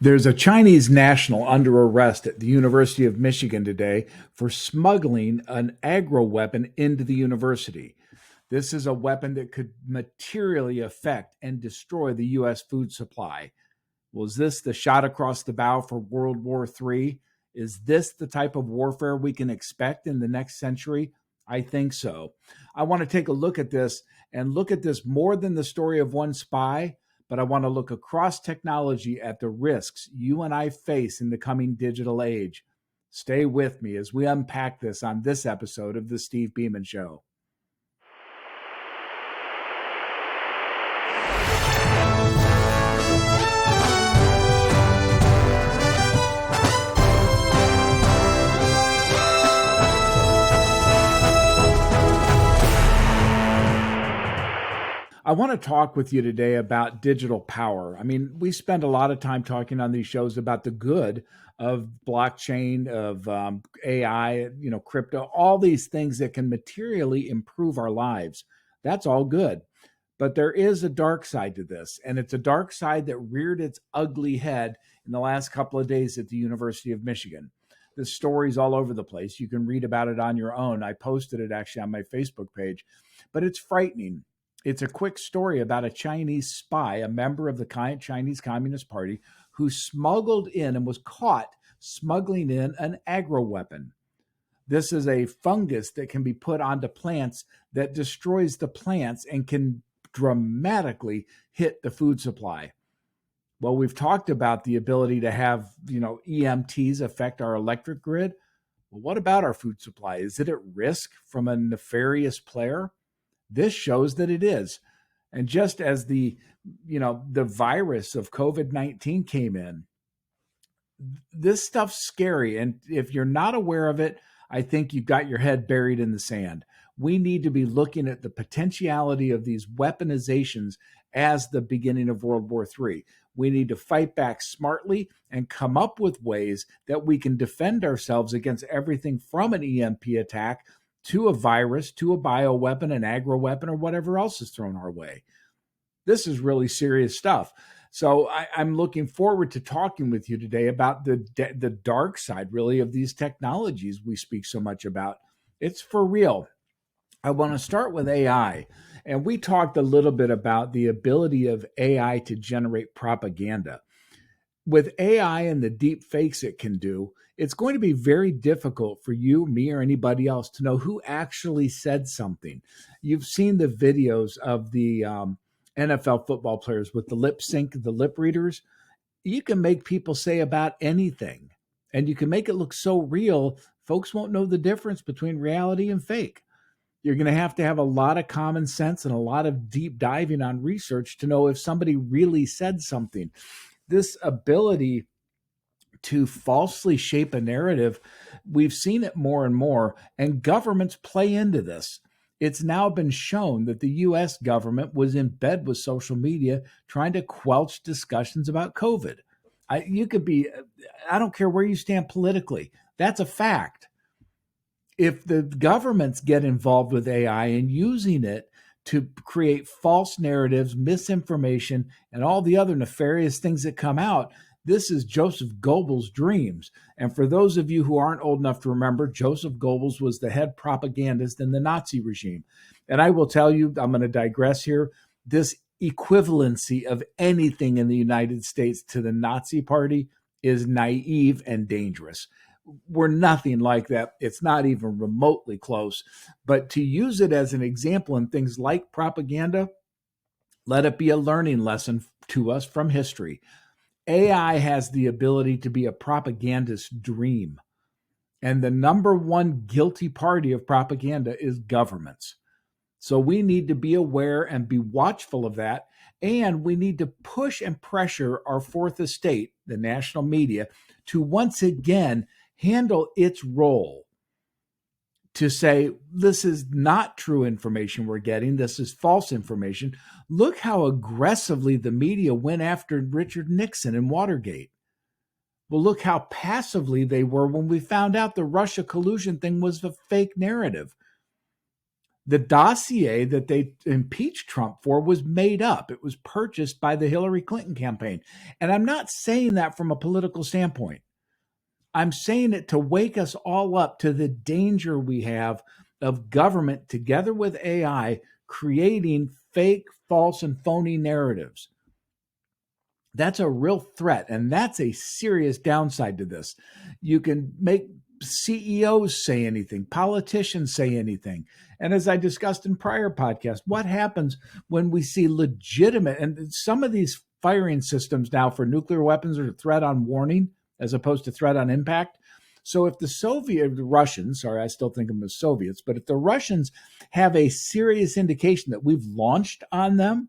There's a Chinese national under arrest at the University of Michigan today for smuggling an agroweapon into the university. This is a weapon that could materially affect and destroy the U.S. food supply. Was this the shot across the bow for World War III? Is this the type of warfare we can expect in the next century? I think so. I want to take a look at this and look at this more than the story of one spy, but I want to look across technology at the risks you and I face in the coming digital age. Stay with me as we unpack this on this episode of The Steve Beeman Show. I want to talk with you today about digital power. I mean, we spend a lot of time talking on these shows about the good of blockchain, of AI, crypto, all these things that can materially improve our lives. That's all good. But there is a dark side to this, and it's a dark side that reared its ugly head in the last couple of days at the University of Michigan. The story's all over the place. You can read about it on your own. I posted it actually on my Facebook page, but it's frightening. It's a quick story about a Chinese spy, a member of the Chinese Communist Party, who smuggled in and was caught smuggling in an agroweapon. This is a fungus that can be put onto plants that destroys the plants and can dramatically hit the food supply. Well, we've talked about the ability to have, EMTs affect our electric grid. Well, what about our food supply? Is it at risk from a nefarious player? This shows that it is. And just as the virus of COVID-19 came in, this stuff's scary. And if you're not aware of it, I think you've got your head buried in the sand. We need to be looking at the potentiality of these weaponizations as the beginning of World War III. We need to fight back smartly and come up with ways that we can defend ourselves against everything from an EMP attack to a virus, to a bioweapon, an agroweapon, or whatever else is thrown our way. This is really serious stuff. So I'm looking forward to talking with you today about the dark side, really, of these technologies we speak so much about. It's for real. I want to start with AI. And we talked a little bit about the ability of AI to generate propaganda. With AI and the deep fakes it can do, it's going to be very difficult for you, me, or anybody else to know who actually said something. You've seen the videos of the NFL football players with the lip sync, the lip readers. You can make people say about anything, and you can make it look so real, folks won't know the difference between reality and fake. You're going to have a lot of common sense and a lot of deep diving on research to know if somebody really said something. This ability to falsely shape a narrative, we've seen it more and more, and governments play into this. It's now been shown that the U.S. government was in bed with social media trying to quelch discussions about COVID. I don't care where you stand politically. That's a fact. If the governments get involved with AI and using it to create false narratives, misinformation, and all the other nefarious things that come out, this is Joseph Goebbels' dreams. And for those of you who aren't old enough to remember, Joseph Goebbels was the head propagandist in the Nazi regime. And I will tell you, I'm going to digress here, this equivalency of anything in the United States to the Nazi Party is naive and dangerous. We're nothing like that. It's not even remotely close. But to use it as an example in things like propaganda, let it be a learning lesson to us from history. AI has the ability to be a propagandist's dream. And the number one guilty party of propaganda is governments. So we need to be aware and be watchful of that. And we need to push and pressure our fourth estate, the national media, to once again handle its role to say, this is not true information we're getting. This is false information. Look how aggressively the media went after Richard Nixon in Watergate. Well, look how passively they were when we found out the Russia collusion thing was a fake narrative. The dossier that they impeached Trump for was made up. It was purchased by the Hillary Clinton campaign. And I'm not saying that from a political standpoint. I'm saying it to wake us all up to the danger we have of government together with AI creating fake, false, and phony narratives. That's a real threat, and that's a serious downside to this. You can make CEOs say anything, politicians say anything. And as I discussed in prior podcasts, what happens when we see legitimate, and some of these firing systems now for nuclear weapons are threat on warning as opposed to threat on impact. So if the Russians, sorry, I still think of them as Soviets, but if the Russians have a serious indication that we've launched on them,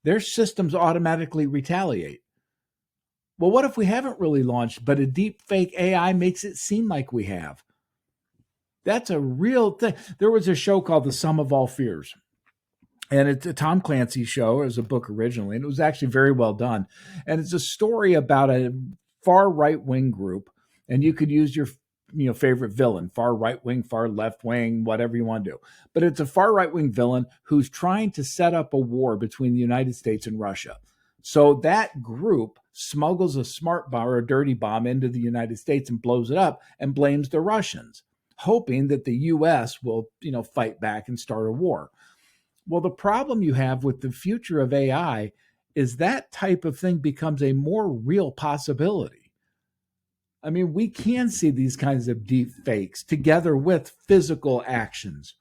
their systems automatically retaliate. Well, what if we haven't really launched, but a deep fake AI makes it seem like we have? That's a real thing. There was a show called The Sum of All Fears, and it's a Tom Clancy show. It was a book originally, and it was actually very well done. And it's a story about a far right-wing group, and you could use your favorite villain, far right-wing, far left-wing, whatever you want to do. But it's a far right-wing villain who's trying to set up a war between the United States and Russia. So that group smuggles a smart bomb or a dirty bomb into the United States and blows it up and blames the Russians, hoping that the U.S. will, fight back and start a war. Well, the problem you have with the future of AI is that type of thing becomes a more real possibility. I mean, we can see these kinds of deep fakes together with physical actions.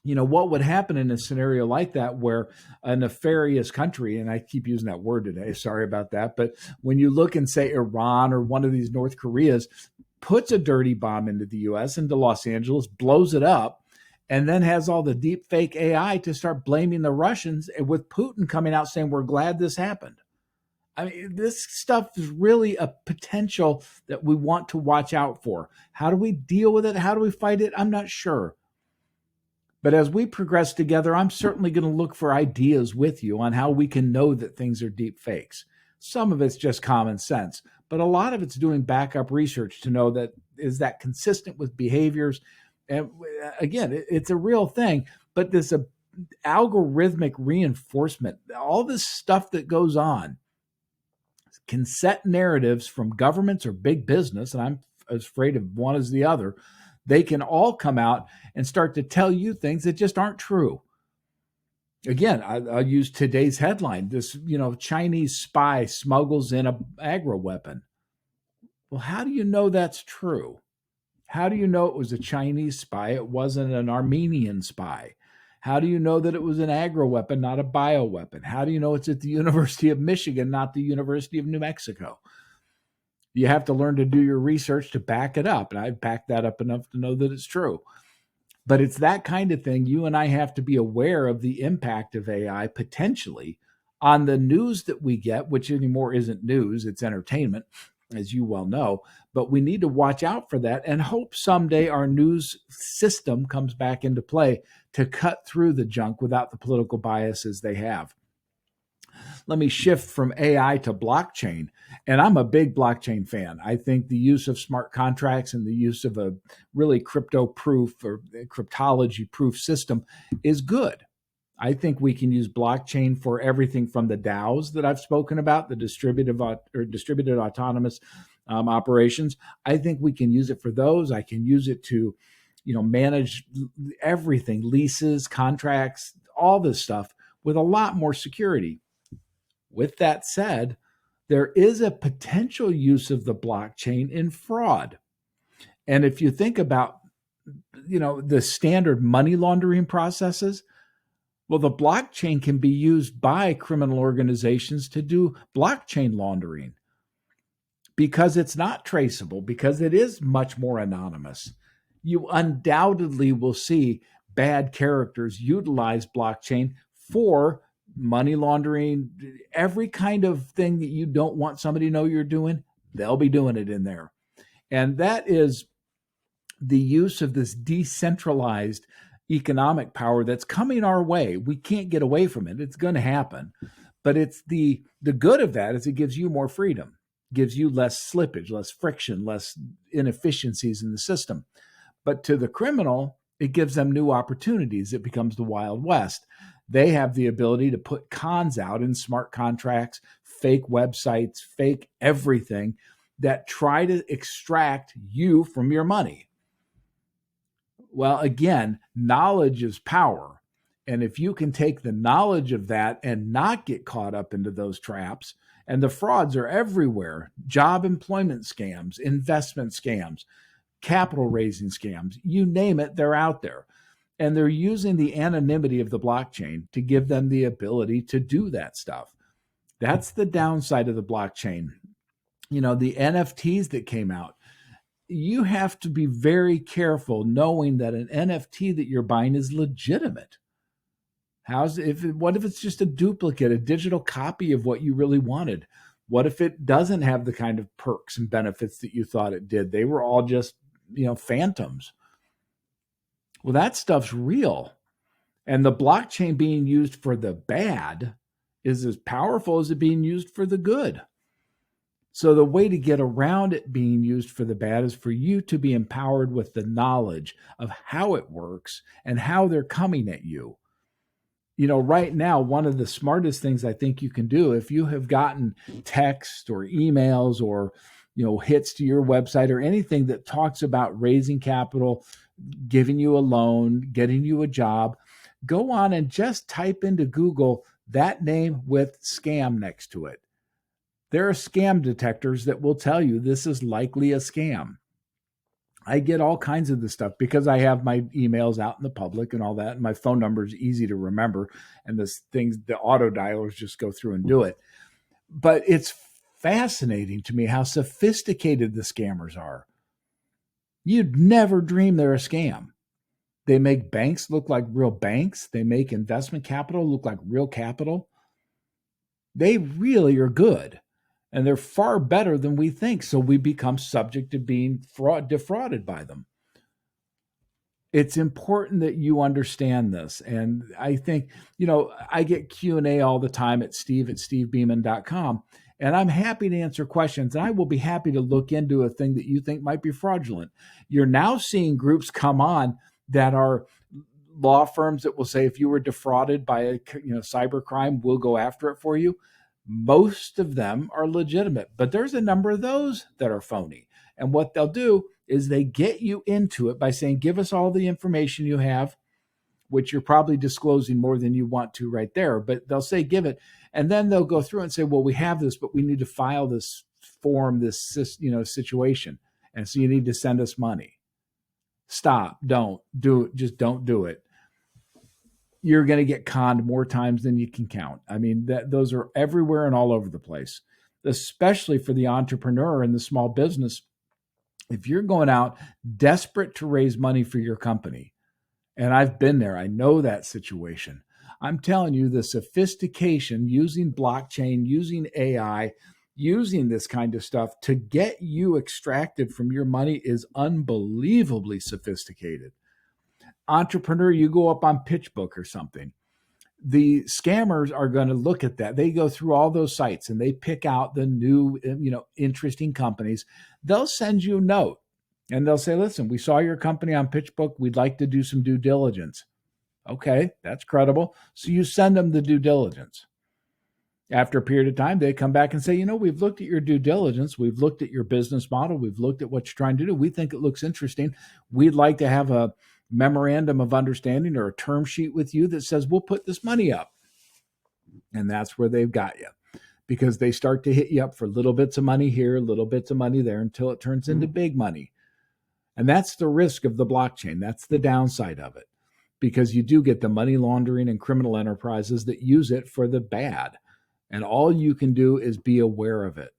What would happen in a scenario like that where a nefarious country, and I keep using that word today, sorry about that, but when you look and say Iran or one of these North Koreas puts a dirty bomb into the U.S., into Los Angeles, blows it up, and then has all the deep fake AI to start blaming the Russians, with Putin coming out saying, we're glad this happened. I mean, this stuff is really a potential that we want to watch out for. How do we deal with it? How do we fight it? I'm not sure. But as we progress together, I'm certainly going to look for ideas with you on how we can know that things are deep fakes. Some of it's just common sense, but a lot of it's doing backup research to know that is that consistent with behaviors. And again, it's a real thing, but this algorithmic reinforcement, all this stuff that goes on, can set narratives from governments or big business, and I'm as afraid of one as the other. They can all come out and start to tell you things that just aren't true. Again, I'll use today's headline. This, Chinese spy smuggles in an agroweapon. Well, how do you know that's true? How do you know it was a Chinese spy? It wasn't an Armenian spy. How do you know that it was an agroweapon, not a bioweapon? How do you know it's at the University of Michigan, not the University of New Mexico? You have to learn to do your research to back it up. And I've backed that up enough to know that it's true. But it's that kind of thing. You and I have to be aware of the impact of AI potentially on the news that we get, which anymore isn't news, it's entertainment, as you well know. But we need to watch out for that and hope someday our news system comes back into play to cut through the junk without the political biases they have. Let me shift from AI to blockchain. And I'm a big blockchain fan. I think the use of smart contracts and the use of a really crypto-proof or cryptology-proof system is good. I think we can use blockchain for everything from the DAOs that I've spoken about, the distributed autonomous operations. I think we can use it for those. I can use it to, manage everything, leases, contracts, all this stuff with a lot more security. With that said, there is a potential use of the blockchain in fraud. And if you think about, the standard money laundering processes, well, the blockchain can be used by criminal organizations to do blockchain laundering because it's not traceable, because it is much more anonymous. You undoubtedly will see bad characters utilize blockchain for money laundering, every kind of thing that you don't want somebody to know you're doing, they'll be doing it in there. And that is the use of this decentralized economic power that's coming our way. We can't get away from it. It's going to happen. But it's the good of that is it gives you more freedom, gives you less slippage, less friction, less inefficiencies in the system. But to the criminal, It gives them new opportunities. It becomes the Wild West. They have the ability to put cons out in smart contracts, fake websites, fake everything that try to extract you from your money. Well, again, knowledge is power. And if you can take the knowledge of that and not get caught up into those traps, and the frauds are everywhere, job employment scams, investment scams, capital raising scams, you name it, they're out there. And they're using the anonymity of the blockchain to give them the ability to do that stuff. That's the downside of the blockchain. The NFTs that came out, you have to be very careful knowing that an NFT that you're buying is legitimate. What if it's just a duplicate, a digital copy of what you really wanted? What if it doesn't have the kind of perks and benefits that you thought it did? They were all just, phantoms. Well, that stuff's real. And the blockchain being used for the bad is as powerful as it being used for the good. So the way to get around it being used for the bad is for you to be empowered with the knowledge of how it works and how they're coming at you. Right now, one of the smartest things I think you can do, if you have gotten text or emails or, hits to your website or anything that talks about raising capital, giving you a loan, getting you a job, go on and just type into Google that name with scam next to it. There are scam detectors that will tell you this is likely a scam. I get all kinds of this stuff because I have my emails out in the public and all that. And my phone number is easy to remember. And the auto dialers just go through and do it. But it's fascinating to me how sophisticated the scammers are. You'd never dream they're a scam. They make banks look like real banks. They make investment capital look like real capital. They really are good. And they're far better than we think. So we become subject to being defrauded by them. It's important that you understand this. And I think, I get Q&A all the time at steve@stevebeeman.com. And I'm happy to answer questions. And I will be happy to look into a thing that you think might be fraudulent. You're now seeing groups come on that are law firms that will say, if you were defrauded by a cybercrime, we'll go after it for you. Most of them are legitimate, but there's a number of those that are phony. And what they'll do is they get you into it by saying, give us all the information you have, which you're probably disclosing more than you want to right there, but they'll say, give it. And then they'll go through and say, well, we have this, but we need to file this form, this, situation. And so you need to send us money. Stop. Don't do it. Just don't do it. You're going to get conned more times than you can count. I mean, those are everywhere and all over the place, especially for the entrepreneur and the small business. If you're going out desperate to raise money for your company, and I've been there, I know that situation. I'm telling you, the sophistication using blockchain, using AI, using this kind of stuff to get you extracted from your money is unbelievably sophisticated. Entrepreneur, you go up on PitchBook or something. The scammers are going to look at that. They go through all those sites and they pick out the new, interesting companies. They'll send you a note and they'll say, listen, we saw your company on PitchBook. We'd like to do some due diligence. Okay, that's credible. So you send them the due diligence. After a period of time, they come back and say, we've looked at your due diligence. We've looked at your business model. We've looked at what you're trying to do. We think it looks interesting. We'd like to have a memorandum of understanding or a term sheet with you that says we'll put this money up. And that's where they've got you, because they start to hit you up for little bits of money here, little bits of money there, until it turns into big money. And that's the risk of the blockchain. That's the downside of it, because you do get the money laundering and criminal enterprises that use it for the bad. And all you can do is be aware of it,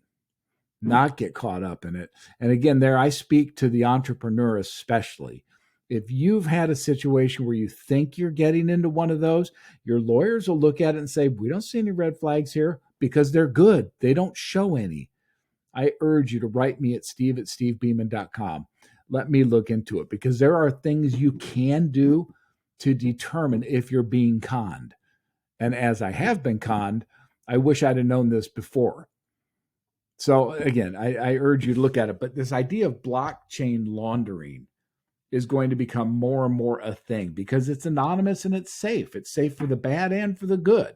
not get caught up in it. And again, there I speak to the entrepreneur especially. If you've had a situation where you think you're getting into one of those, your lawyers will look at it and say, we don't see any red flags here, because they're good. They don't show any. I urge you to write me at steve@stevebeeman.com. Let me look into it, because there are things you can do to determine if you're being conned. And as I have been conned, I wish I'd have known this before. So again, I urge you to look at it. But this idea of blockchain laundering is going to become more and more a thing because it's anonymous and it's safe. It's safe for the bad and for the good.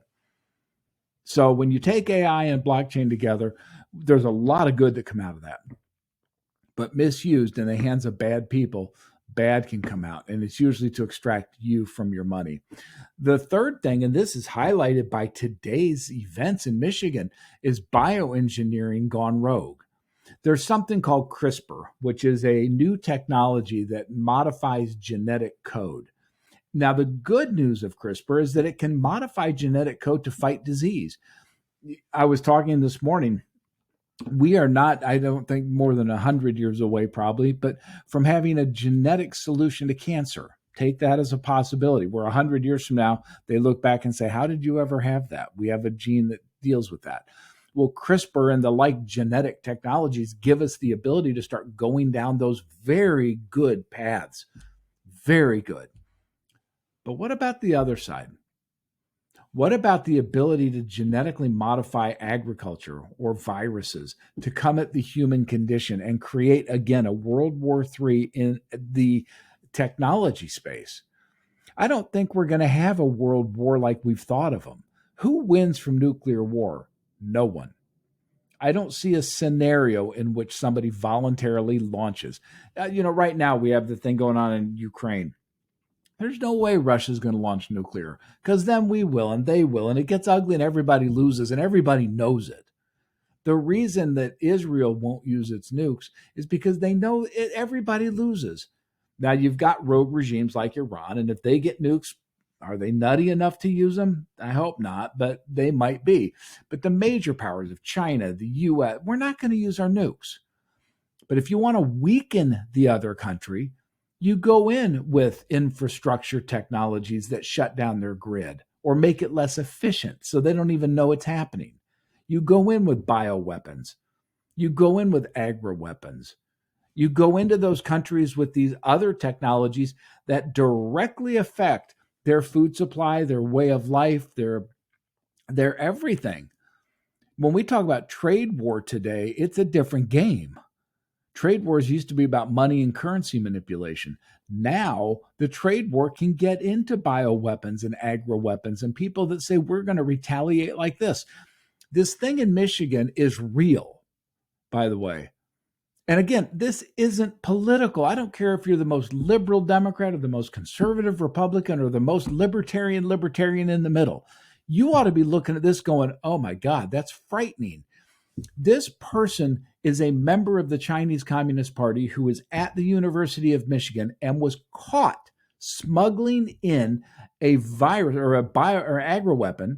So when you take AI and blockchain together, there's a lot of good that come out of that. But misused in the hands of bad people, bad can come out. And it's usually to extract you from your money. The third thing, and this is highlighted by today's events in Michigan, is bioengineering gone rogue. There's something called CRISPR, which is a new technology that modifies genetic code. Now, the good news of CRISPR is that it can modify genetic code to fight disease. I was talking this morning. We are not, I don't think, more than 100 years away, probably, but from having a genetic solution to cancer. Take that as a possibility. Where 100 years from now, they look back and say, how did you ever have that? We have a gene that deals with that. Well, CRISPR and the like genetic technologies give us the ability to start going down those very good paths. Very good. But what about the other side? What about the ability to genetically modify agriculture or viruses to come at the human condition and create, again, a World War III in the technology space? I don't think we're going to have a world war like we've thought of them. Who wins from nuclear war? No one. I don't see a scenario in which somebody voluntarily launches. Right now we have the thing going on in Ukraine. There's no way Russia's going to launch nuclear because then we will and they will. And it gets ugly and everybody loses and everybody knows it. The reason that Israel won't use its nukes is because they know everybody loses. Now, you've got rogue regimes like Iran, and if they get nukes, are they nutty enough to use them? I hope not, but they might be. But the major powers of China, the U.S., we're not going to use our nukes. But if you want to weaken the other country, you go in with infrastructure technologies that shut down their grid or make it less efficient so they don't even know it's happening. You go in with bioweapons. You go in with agroweapons. You go into those countries with these other technologies that directly affect their food supply, their way of life, their everything. When we talk about trade war today, it's a different game. Trade wars used to be about money and currency manipulation. Now, the trade war can get into bioweapons and agroweapons and people that say, we're going to retaliate like this. This thing in Michigan is real, by the way. And again, this isn't political. I don't care if you're the most liberal Democrat or the most conservative Republican or the most libertarian in the middle. You ought to be looking at this going, oh my God, that's frightening. This person is a member of the Chinese Communist Party who is at the University of Michigan and was caught smuggling in a virus or a agroweapon.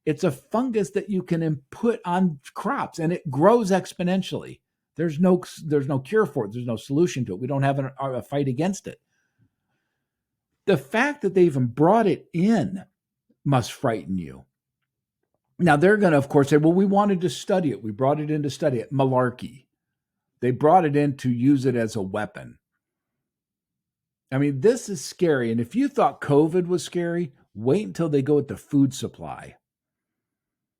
It's a fungus that you can put on crops and it grows exponentially. There's no cure for it. There's no solution to it. We don't have a fight against it. The fact that they even brought it in must frighten you. Now, they're going to, of course, say, well, we wanted to study it. We brought it in to study it. Malarkey. They brought it in to use it as a weapon. I mean, this is scary. And if you thought COVID was scary, wait until they go with the food supply.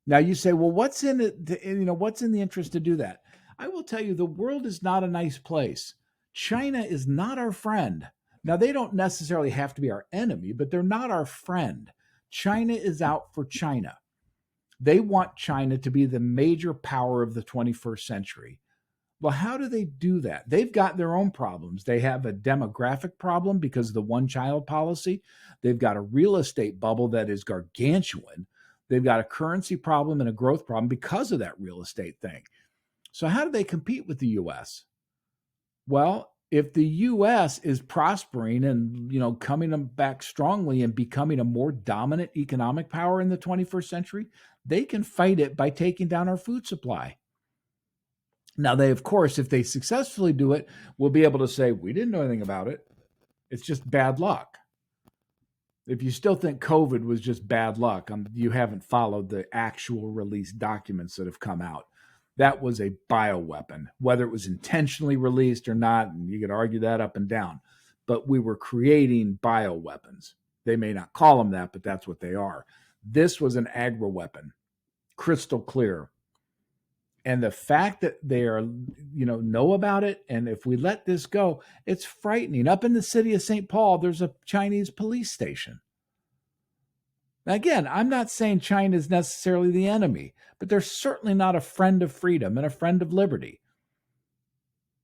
Now, you say, well, what's in it? What's in the interest to do that? I will tell you, the world is not a nice place. China is not our friend. Now, they don't necessarily have to be our enemy, but they're not our friend. China is out for China. They want China to be the major power of the 21st century. Well, how do they do that? They've got their own problems. They have a demographic problem because of the one-child policy. They've got a real estate bubble that is gargantuan. They've got a currency problem and a growth problem because of that real estate thing. So how do they compete with the U.S.? Well, if the U.S. is prospering and, coming back strongly and becoming a more dominant economic power in the 21st century, they can fight it by taking down our food supply. Now, they, of course, if they successfully do it, will be able to say, we didn't know anything about it. It's just bad luck. If you still think COVID was just bad luck, you haven't followed the actual release documents that have come out. That was a bioweapon, whether it was intentionally released or not, and you could argue that up and down. But we were creating bioweapons. They may not call them that, but that's what they are. This was an agroweapon, crystal clear. And the fact that they are, know about it, and if we let this go, it's frightening. Up in the city of St. Paul, there's a Chinese police station. Again, I'm not saying China is necessarily the enemy, but they're certainly not a friend of freedom and a friend of liberty.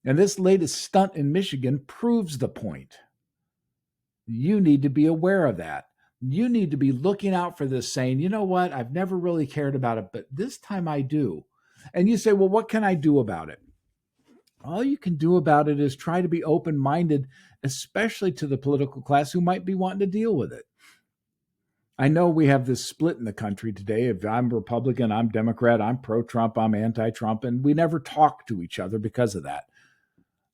And this latest stunt in Michigan proves the point. You need to be aware of that. You need to be looking out for this, saying, you know what, I've never really cared about it, but this time I do. And you say, well, what can I do about it? All you can do about it is try to be open minded, especially to the political class who might be wanting to deal with it. I know we have this split in the country today. If I'm Republican, I'm Democrat, I'm pro Trump, I'm anti Trump, and we never talk to each other because of that.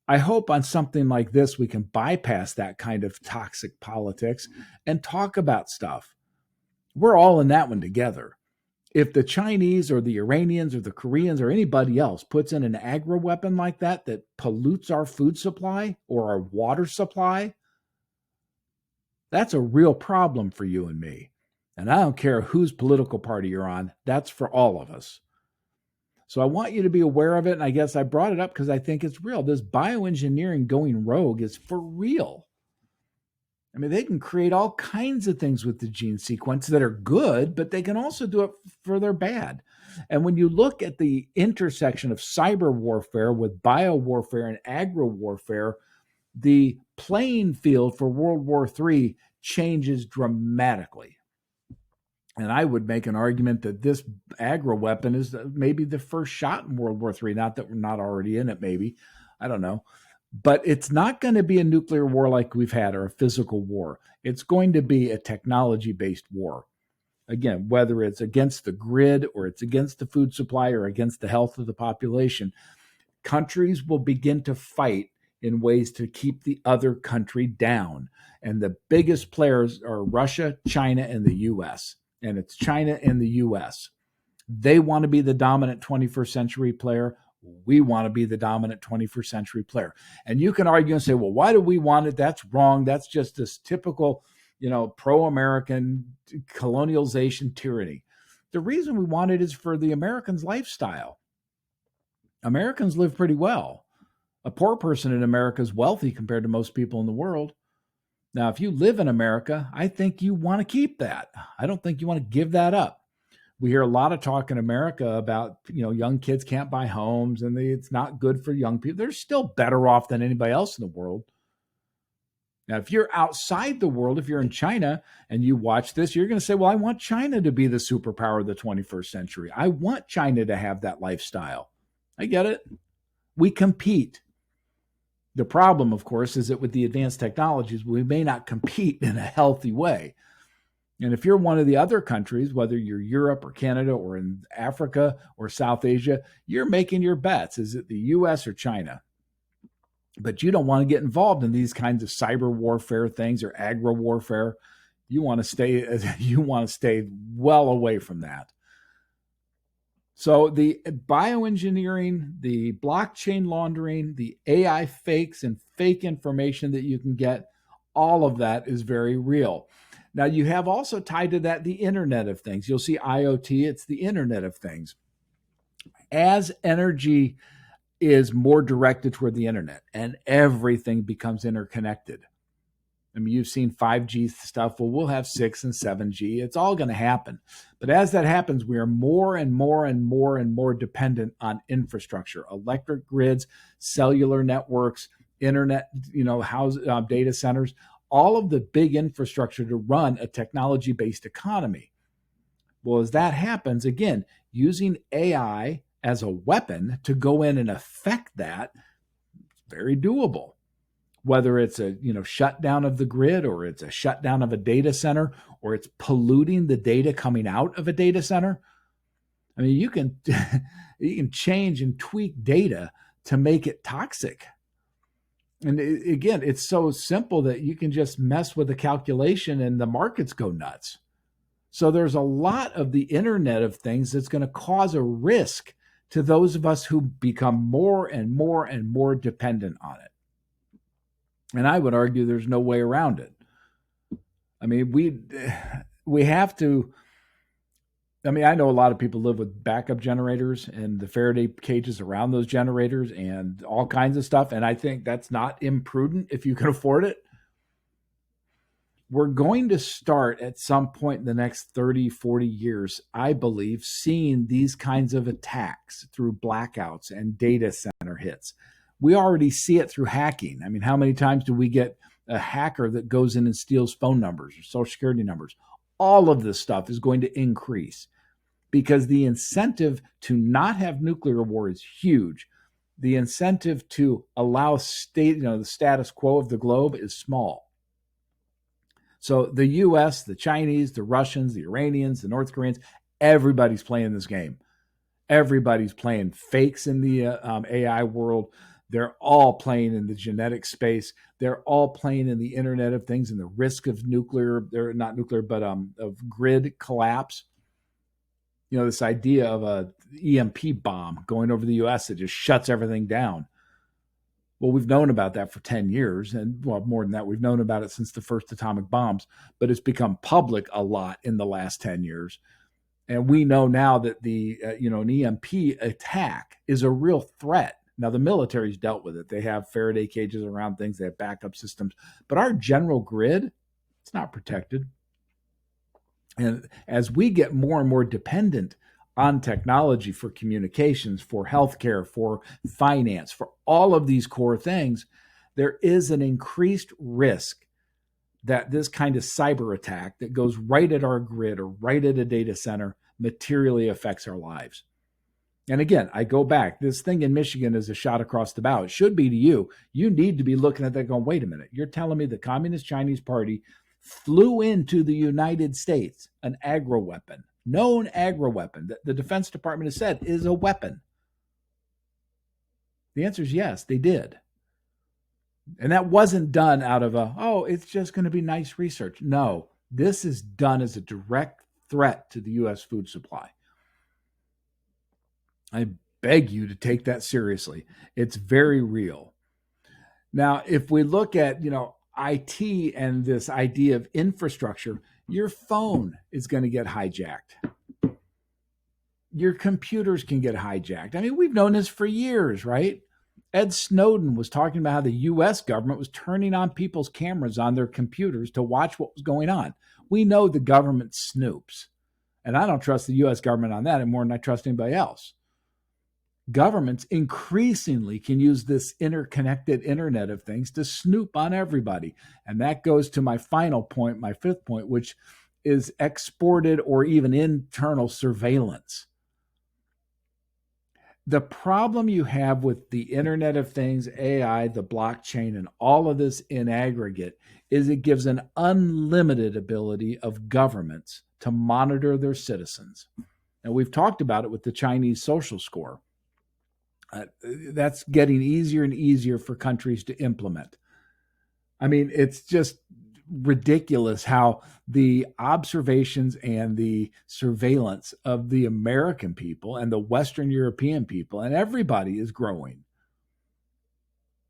I hope on something like this, we can bypass that kind of toxic politics and talk about stuff. We're all in that one together. If the Chinese or the Iranians or the Koreans or anybody else puts in an agroweapon like that that pollutes our food supply or our water supply, that's a real problem for you and me. And I don't care whose political party you're on, that's for all of us. So I want you to be aware of it. And I guess I brought it up because I think it's real. This bioengineering going rogue is for real. I mean, they can create all kinds of things with the gene sequence that are good, but they can also do it for their bad. And when you look at the intersection of cyber warfare with bio warfare and agro warfare, the playing field for World War III changes dramatically. And I would make an argument that this agro weapon is maybe the first shot in World War III. Not that we're not already in it, maybe. I don't know. But it's not going to be a nuclear war like we've had or a physical war. It's going to be a technology based war. Again, whether it's against the grid or it's against the food supply or against the health of the population, countries will begin to fight in ways to keep the other country down. And the biggest players are Russia, China, and the US. And it's China and the US. They want to be the dominant 21st century player. We want to be the dominant 21st century player. And you can argue and say, well, why do we want it? That's wrong. That's just this typical, pro-American colonialization tyranny. The reason we want it is for the Americans' lifestyle. Americans live pretty well. A poor person in America is wealthy compared to most people in the world. Now, if you live in America, I think you want to keep that. I don't think you want to give that up. We hear a lot of talk in America about, young kids can't buy homes and it's not good for young people. They're still better off than anybody else in the world. Now, if you're outside the world, if you're in China and you watch this, you're going to say, well, I want China to be the superpower of the 21st century. I want China to have that lifestyle. I get it. We compete. The problem, of course, is that with the advanced technologies, we may not compete in a healthy way. And if you're one of the other countries, whether you're Europe or Canada or in Africa or South Asia, you're making your bets. Is it the US or China? But you don't want to get involved in these kinds of cyber warfare things or agro warfare. You want to stay well away from that. So the bioengineering, the blockchain laundering, the AI fakes and fake information that you can get, all of that is very real. Now, you have also tied to that the Internet of Things. You'll see IoT, it's the Internet of Things. As energy is more directed toward the Internet and everything becomes interconnected. I mean, you've seen 5G stuff. Well, we'll have 6 and 7G. It's all going to happen. But as that happens, we are more and more and more and more dependent on infrastructure, electric grids, cellular networks, internet, data centers, all of the big infrastructure to run a technology-based economy. Well, as that happens, again, using AI as a weapon to go in and affect that, it's very doable. Whether it's a shutdown of the grid or it's a shutdown of a data center or it's polluting the data coming out of a data center. I mean, you can change and tweak data to make it toxic. And again, it's so simple that you can just mess with the calculation and the markets go nuts. So there's a lot of the Internet of Things that's going to cause a risk to those of us who become more and more and more dependent on it. And I would argue there's no way around it. I mean, we have to I mean, I know a lot of people live with backup generators and the Faraday cages around those generators and all kinds of stuff. And I think that's not imprudent if you can afford it. We're going to start at some point in the next 30, 40 years, I believe, seeing these kinds of attacks through blackouts and data center hits. We already see it through hacking. I mean, how many times do we get a hacker that goes in and steals phone numbers or social security numbers? All of this stuff is going to increase because the incentive to not have nuclear war is huge. The incentive to allow the status quo of the globe is small. So the US, the Chinese, the Russians, the Iranians, the North Koreans, everybody's playing this game. Everybody's playing fakes in the AI world. They're all playing in the genetic space. They're all playing in the Internet of Things and the risk of they're not nuclear, but of grid collapse. This idea of a EMP bomb going over the US that just shuts everything down. Well, we've known about that for 10 years, and more than that, we've known about it since the first atomic bombs, but it's become public a lot in the last 10 years. And we know now that an EMP attack is a real threat. Now, the military's dealt with it. They have Faraday cages around things. They have backup systems. But our general grid, it's not protected. And as we get more and more dependent on technology for communications, for healthcare, for finance, for all of these core things, there is an increased risk that this kind of cyber attack that goes right at our grid or right at a data center materially affects our lives. And again, I go back, this thing in Michigan is a shot across the bow. It should be to you. You need to be looking at that going, wait a minute, you're telling me the Communist Chinese Party flew into the United States an agroweapon, known agroweapon that the Defense Department has said is a weapon? The answer is yes, they did. And that wasn't done out of it's just going to be nice research. No, this is done as a direct threat to the U.S. food supply. I beg you to take that seriously. It's very real. Now, if we look at, IT and this idea of infrastructure, your phone is going to get hijacked. Your computers can get hijacked. I mean, we've known this for years, right? Ed Snowden was talking about how the U.S. government was turning on people's cameras on their computers to watch what was going on. We know the government snoops. And I don't trust the U.S. government on that any more than I trust anybody else. Governments increasingly can use this interconnected Internet of Things to snoop on everybody. And that goes to my final point, my fifth point, which is exported or even internal surveillance. The problem you have with the Internet of Things, AI, the blockchain, and all of this in aggregate is it gives an unlimited ability of governments to monitor their citizens. And we've talked about it with the Chinese social score. That's getting easier and easier for countries to implement. I mean, it's just ridiculous how the observations and the surveillance of the American people and the Western European people and everybody is growing.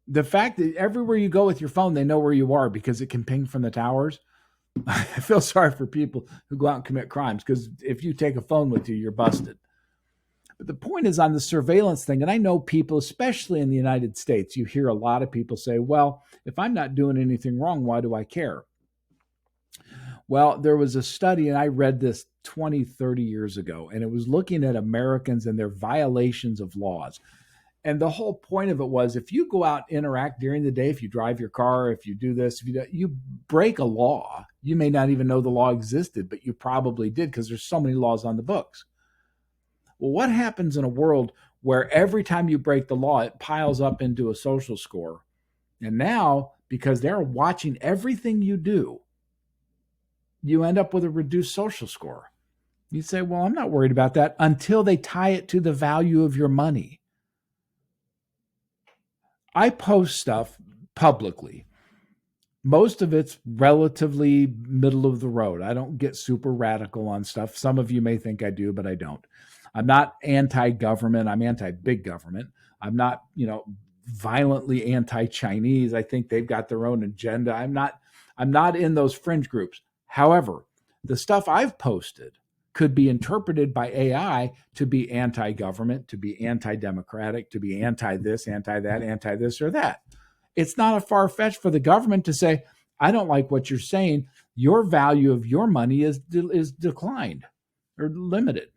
The fact that everywhere you go with your phone, they know where you are because it can ping from the towers. I feel sorry for people who go out and commit crimes because if you take a phone with you, you're busted. But the point is on the surveillance thing, and I know people, especially in the United States, you hear a lot of people say, well, if I'm not doing anything wrong, why do I care? Well, there was a study, and I read this 20, 30 years ago, and it was looking at Americans and their violations of laws. And the whole point of it was if you go out and interact during the day, if you drive your car, if you do this, if you break a law, you may not even know the law existed, but you probably did because there's so many laws on the books. Well, what happens in a world where every time you break the law, it piles up into a social score? And now, because they're watching everything you do, you end up with a reduced social score. You say, well, I'm not worried about that until they tie it to the value of your money. I post stuff publicly. Most of it's relatively middle of the road. I don't get super radical on stuff. Some of you may think I do, but I don't. I'm not anti-government. I'm anti-big government. I'm not, violently anti-Chinese. I think they've got their own agenda. I'm not in those fringe groups. However, the stuff I've posted could be interpreted by AI to be anti-government, to be anti-democratic, to be anti-this, anti-that, anti-this or that. It's not a far-fetched for the government to say, I don't like what you're saying. Your value of your money is declined or limited.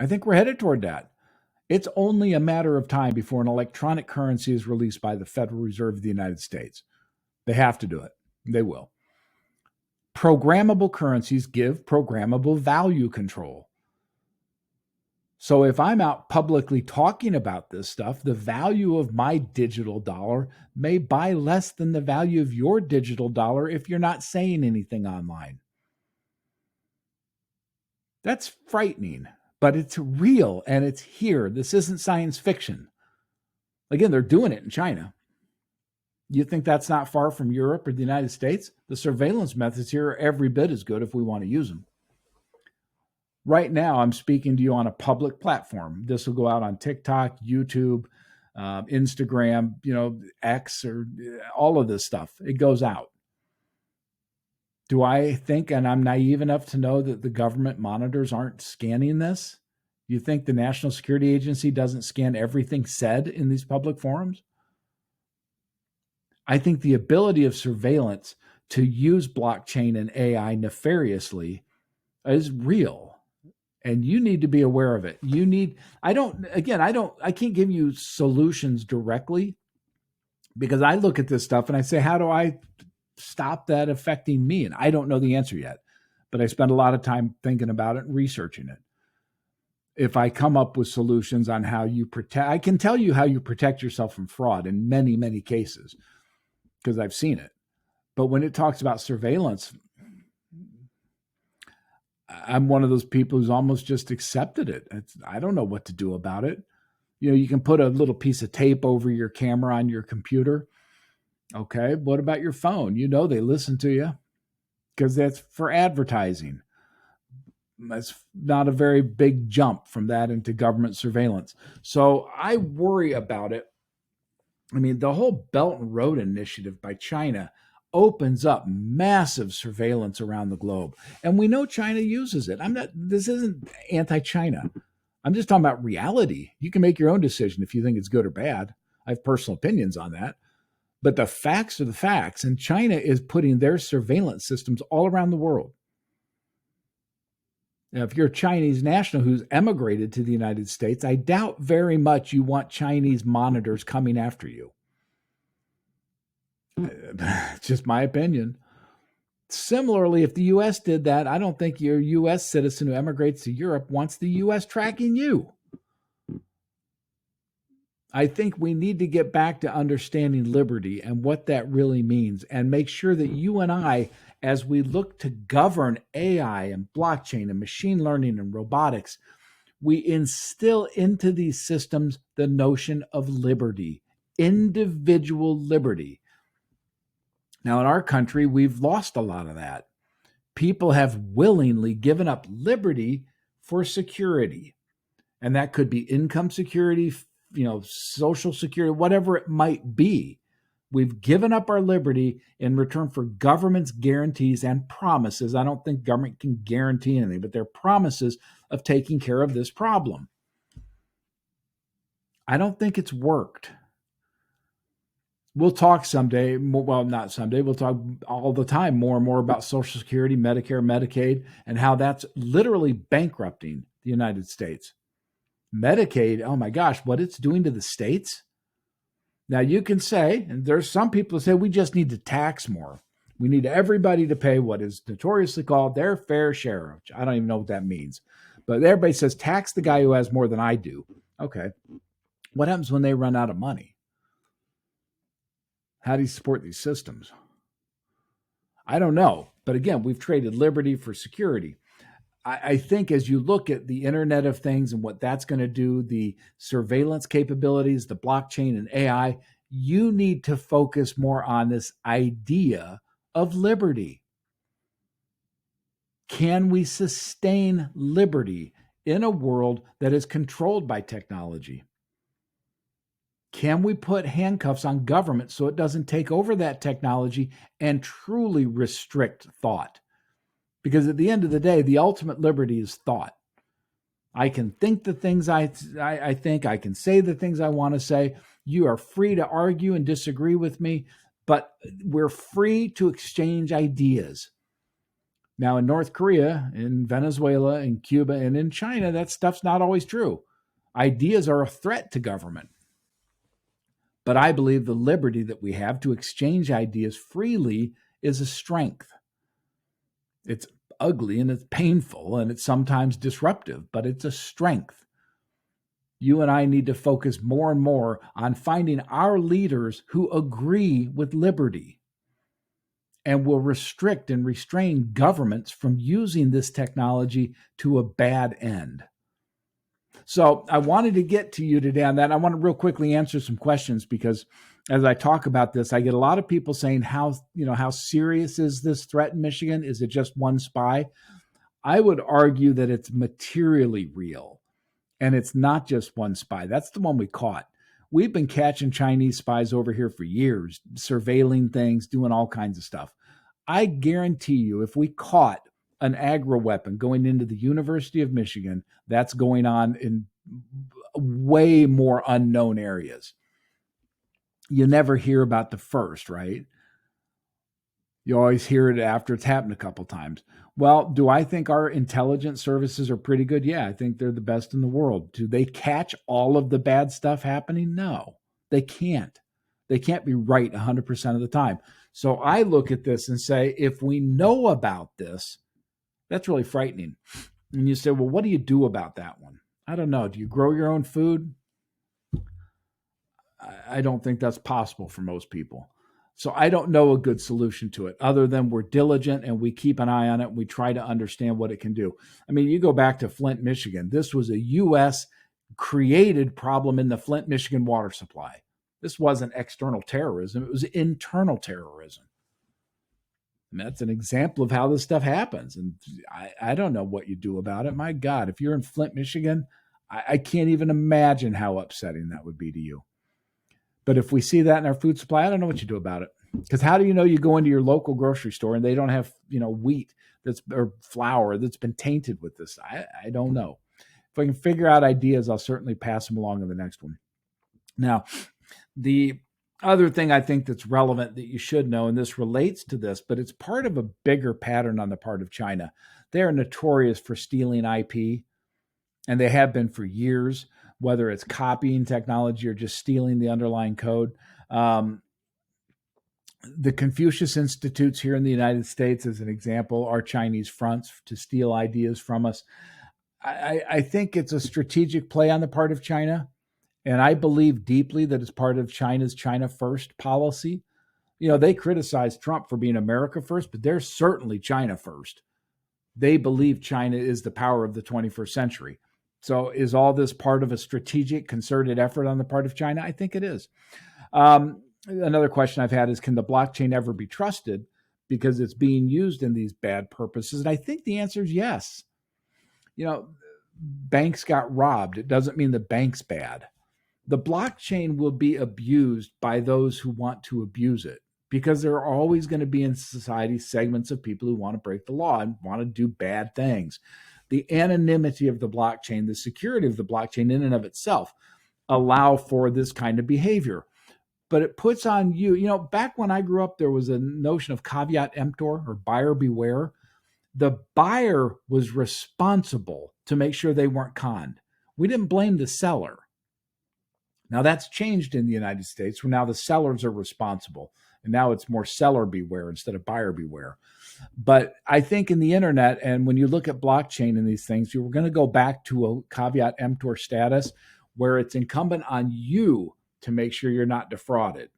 I think we're headed toward that. It's only a matter of time before an electronic currency is released by the Federal Reserve of the United States. They have to do it. They will. Programmable currencies give programmable value control. So if I'm out publicly talking about this stuff, the value of my digital dollar may buy less than the value of your digital dollar if you're not saying anything online. That's frightening, but it's real and it's here. This isn't science fiction. Again, they're doing it in China. You think that's not far from Europe or the United States? The surveillance methods here are every bit as good if we want to use them. Right now, I'm speaking to you on a public platform. This will go out on TikTok, YouTube, Instagram, X, or all of this stuff. It goes out. Do I think, and I'm naive enough to know that the government monitors aren't scanning this? You think the National Security Agency doesn't scan everything said in these public forums? I think the ability of surveillance to use blockchain and AI nefariously is real. And you need to be aware of it. I can't give you solutions directly because I look at this stuff and I say, how do I stop that affecting me? And I don't know the answer yet, but I spend a lot of time thinking about it and researching it. If I come up with solutions on how you protect, I can tell you how you protect yourself from fraud in many, many cases because I've seen it. But when it talks about surveillance, I'm one of those people who's almost just accepted it. I don't know what to do about it. You can put a little piece of tape over your camera on your computer. Okay, what about your phone? They listen to you because that's for advertising. That's not a very big jump from that into government surveillance. So I worry about it. I mean, the whole Belt and Road Initiative by China opens up massive surveillance around the globe. And we know China uses it. This isn't anti-China. I'm just talking about reality. You can make your own decision if you think it's good or bad. I have personal opinions on that. But the facts are the facts. And China is putting their surveillance systems all around the world. Now, if you're a Chinese national who's emigrated to the United States, I doubt very much you want Chinese monitors coming after you. It's just my opinion. Similarly, if the U.S. did that, I don't think your U.S. citizen who emigrates to Europe wants the U.S. tracking you. I think we need to get back to understanding liberty and what that really means and make sure that you and I, as we look to govern AI and blockchain and machine learning and robotics, we instill into these systems the notion of liberty, individual liberty. Now, in our country, we've lost a lot of that. People have willingly given up liberty for security. And that could be income security, social security, whatever it might be. We've given up our liberty in return for government's guarantees and promises. I don't think government can guarantee anything, but their promises of taking care of this problem. I don't think it's worked. We'll talk someday, well, not someday, we'll talk all the time more and more about Social Security, Medicare, Medicaid, and how that's literally bankrupting the United States. Medicaid, oh my gosh, what it's doing to the states. Now you can say, and there's some people who say we just need to tax more. We need everybody to pay what is notoriously called their fair share. I don't even know what that means. But everybody says tax the guy who has more than I do. Okay. What happens when they run out of money? How do you support these systems? I don't know. But again, we've traded liberty for security. I think as you look at the Internet of Things and what that's going to do, the surveillance capabilities, the blockchain and AI, you need to focus more on this idea of liberty. Can we sustain liberty in a world that is controlled by technology? Can we put handcuffs on government so it doesn't take over that technology and truly restrict thought? Because at the end of the day, the ultimate liberty is thought. I can think the things I think. I can say the things I want to say. You are free to argue and disagree with me, but we're free to exchange ideas. Now, in North Korea, in Venezuela, in Cuba, and in China, that stuff's not always true. Ideas are a threat to government. But I believe the liberty that we have to exchange ideas freely is a strength. It's ugly and it's painful and it's sometimes disruptive, but it's a strength. You and I need to focus more and more on finding our leaders who agree with liberty and will restrict and restrain governments from using this technology to a bad end. So I wanted to get to you today on that. I want to real quickly answer some questions because as I talk about this, I get a lot of people saying how serious is this threat in Michigan? Is it just one spy? I would argue that it's materially real and it's not just one spy. That's the one we caught. We've been catching Chinese spies over here for years, surveilling things, doing all kinds of stuff. I guarantee you, if we caught an agroweapon going into the University of Michigan, that's going on in way more unknown areas. You never hear about the first, right? You always hear it after it's happened a couple times. Well, do I think our intelligence services are pretty good? Yeah, I think they're the best in the world. Do they catch all of the bad stuff happening? No, they can't. They can't be right 100% of the time. So I look at this and say, if we know about this, that's really frightening. And you say, well, what do you do about that one? I don't know. Do you grow your own food? I don't think that's possible for most people. So I don't know a good solution to it other than we're diligent and we keep an eye on it. And we try to understand what it can do. I mean, you go back to Flint, Michigan. This was a U.S. created problem in the Flint, Michigan water supply. This wasn't external terrorism. It was internal terrorism. And that's an example of how this stuff happens. And I don't know what you do about it. My God, if you're in Flint, Michigan, I can't even imagine how upsetting that would be to you. But if we see that in our food supply, I don't know what you do about it. Because how do you know you go into your local grocery store and they don't have, wheat or flour that's been tainted with this? I don't know. If I can figure out ideas, I'll certainly pass them along to the next one. Now, the other thing I think that's relevant that you should know, and this relates to this, but it's part of a bigger pattern on the part of China. They are notorious for stealing IP, and they have been for years, whether it's copying technology or just stealing the underlying code. The Confucius Institutes here in the United States, as an example, are Chinese fronts to steal ideas from us. I think it's a strategic play on the part of China. And I believe deeply that it's part of China's China first policy. They criticize Trump for being America first, but they're certainly China first. They believe China is the power of the 21st century. So is all this part of a strategic, concerted effort on the part of China? I think it is. Another question I've had is, can the blockchain ever be trusted because it's being used in these bad purposes? And I think the answer is yes. Banks got robbed. It doesn't mean the bank's bad. The blockchain will be abused by those who want to abuse it because there are always going to be in society segments of people who want to break the law and want to do bad things. The anonymity of the blockchain, the security of the blockchain in and of itself allow for this kind of behavior. But it puts on you, back when I grew up, there was a notion of caveat emptor or buyer beware. The buyer was responsible to make sure they weren't conned. We didn't blame the seller. Now that's changed in the United States where now the sellers are responsible. And now it's more seller beware instead of buyer beware. But I think in the internet, and when you look at blockchain and these things, you're going to go back to a caveat emptor status where it's incumbent on you to make sure you're not defrauded.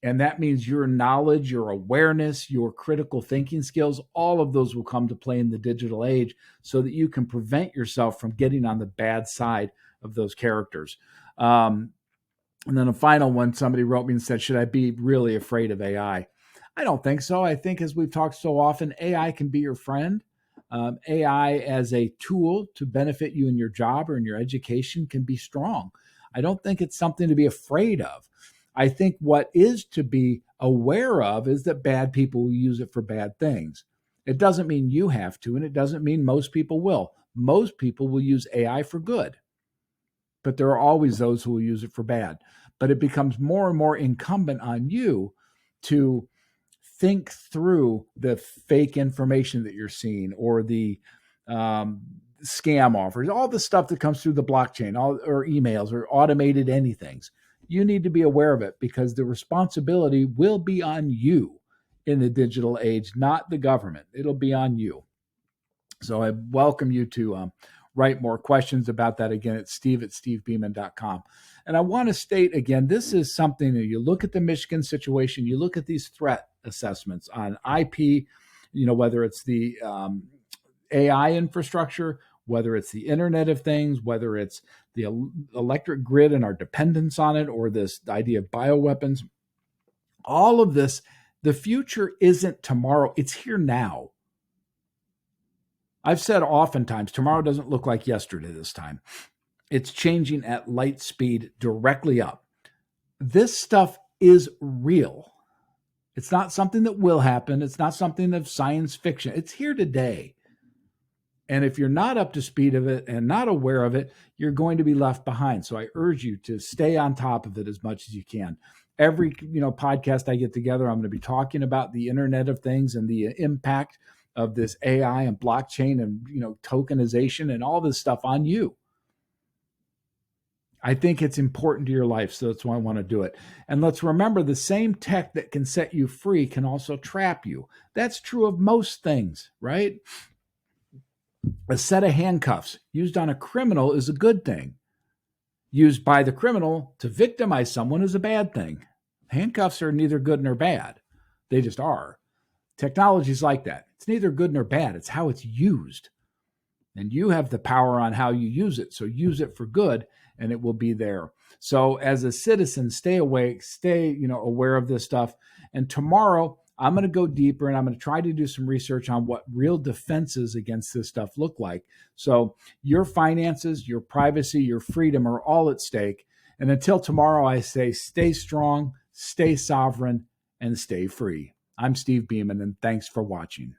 And that means your knowledge, your awareness, your critical thinking skills, all of those will come to play in the digital age so that you can prevent yourself from getting on the bad side of those characters. And then a final one, somebody wrote me and said, should I be really afraid of AI? I don't think so. I think, as we've talked so often, AI can be your friend. AI as a tool to benefit you in your job or in your education can be strong. I don't think it's something to be afraid of. I think what is to be aware of is that bad people will use it for bad things. It doesn't mean you have to, and it doesn't mean most people will. Most people will use AI for good, but there are always those who will use it for bad. But it becomes more and more incumbent on you to think through the fake information that you're seeing, or the um, scam offers, all the stuff that comes through the blockchain, or emails, or automated anythings. You need to be aware of it, because the responsibility will be on you in the digital age, not the government. It'll be on you. So I welcome you to write more questions about that. Again, it's steve@stevebeeman.com. And I want to state again, this is something that you look at the Michigan situation, you look at these threat assessments on IP, whether it's the AI infrastructure, whether it's the Internet of Things, whether it's the electric grid and our dependence on it, or this idea of bioweapons, all of this, the future isn't tomorrow, it's here now. I've said oftentimes, tomorrow doesn't look like yesterday this time. It's changing at light speed directly up. This stuff is real. It's not something that will happen. It's not something of science fiction. It's here today. And if you're not up to speed of it and not aware of it, you're going to be left behind. So I urge you to stay on top of it as much as you can. Every podcast I get together, I'm going to be talking about the Internet of Things and the impact of this AI and blockchain and tokenization and all this stuff on you. I think it's important to your life, so that's why I want to do it. And let's remember, the same tech that can set you free can also trap you. That's true of most things, right? A set of handcuffs used on a criminal is a good thing. Used by the criminal to victimize someone is a bad thing. Handcuffs are neither good nor bad. They just are. Technology is like that. It's neither good nor bad. It's how it's used. And you have the power on how you use it. So use it for good, and it will be there. So as a citizen, stay awake, stay, aware of this stuff. And tomorrow, I'm going to go deeper, and I'm going to try to do some research on what real defenses against this stuff look like. So your finances, your privacy, your freedom are all at stake. And until tomorrow, I say, stay strong, stay sovereign, and stay free. I'm Steve Beeman, and thanks for watching.